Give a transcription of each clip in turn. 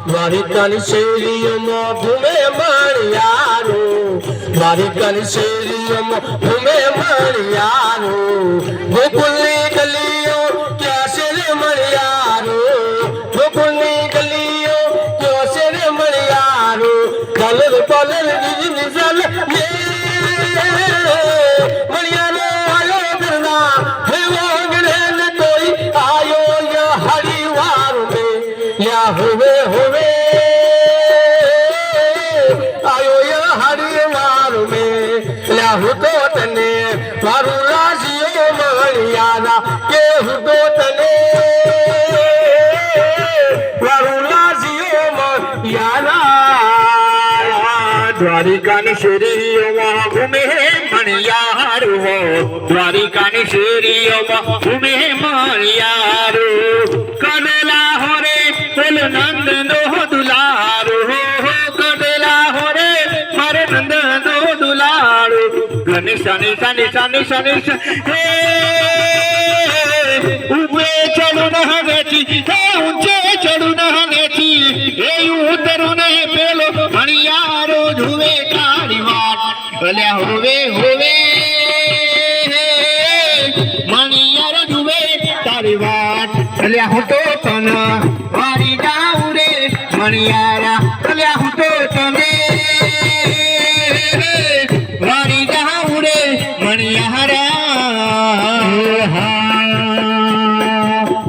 દ્વારિકાની શેરીઓમાં ઘૂમે મળ્યારો, દ્વારિકાની શેરીઓમાં ઘૂમે મળ્યારો, ગોકુલની ગલીઓ ક્યાં છે રે મળ્યારો, ગોકુલની ગલીઓ ક્યાં છે રે મળ્યારો, કલર કલર બીજી ચાલ મળ્યારો આયો ઘરના હેવો ગણે ને કોઈ આયો યા હરિવાર મે યા હોવે હોવે આયો યા હરિવાર મે યા હું તો તને મારું રાજીઓ મળ્યારા કે હું તો તને મારું રાજીઓ મળ્યારા દ્વારિકાની શેરીઓમાં ઘૂમે મળ્યારો, દ્વારિકાની શેરીઓમાં ઘૂમે મળ્યારો, કડલા હોરે બોલ નંદ નો દુલારો, કડલા હોરે મારે નંદ નો દુલારો, ગણેશ ગણેશ હે ઉભે ચડું ન હવેથી, હે ઊંચે ચડું ન હવેથી, હે ઉતરું ને પેલો મણિયારો જુએ તારી વાત ભલ્યા હોવે હોવે મણિયારો જુએ તારી વાત ભલ્યા હું તો તને વારી જાઉં રે મણિયારા ભલ્યા હું તો તને વારી જાઉં રે મણિયારા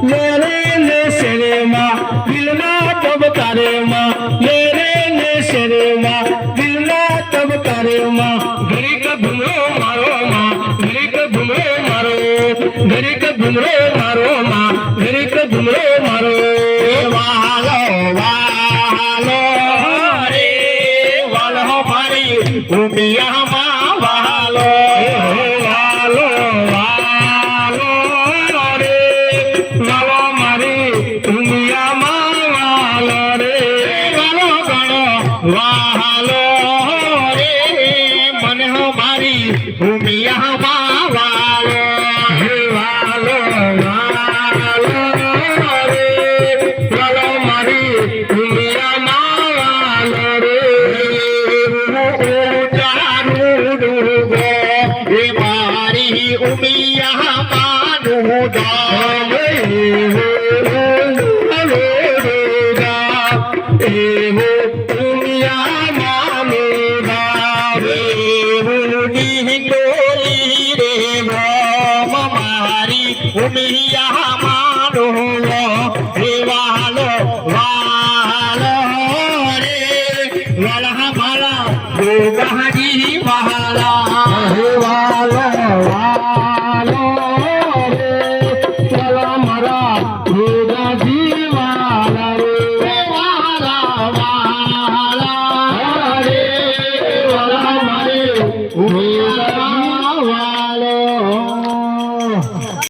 મેરે ને શેરેમાં દિલના તબકારેમાં મેરે ને શેરેમાં દિલના તબકારેમાં ઘડીક ભૂમરો મારો માં ઘડીક ભૂમરો મારો ઘડીક ભૂમરો મારો માં ઘડીક ભૂમરો મારો વાલો વાલો રે વાલો મારી ઉમિયામાં વાલો વાલો વાલો રે વાલો મારી ઉમિયામાં વાલો રે વાલો ગણો વાલો રે મને હો મારી ઉમિયામાં વાલો વાલો વાલો રે વાલો મારી ઉમિયામાં વાલો રે ચારું ડૂબો એ મારી ઉમિયામાં ધામ એવો ઉમિયામાં ડોલી રે મારી ઉમિયામાં રે વાલો વાલો રે વાલા મારા ગોગાજી વાલા વાલો વાલો રે વાલા મારા ગોગાજી વાલા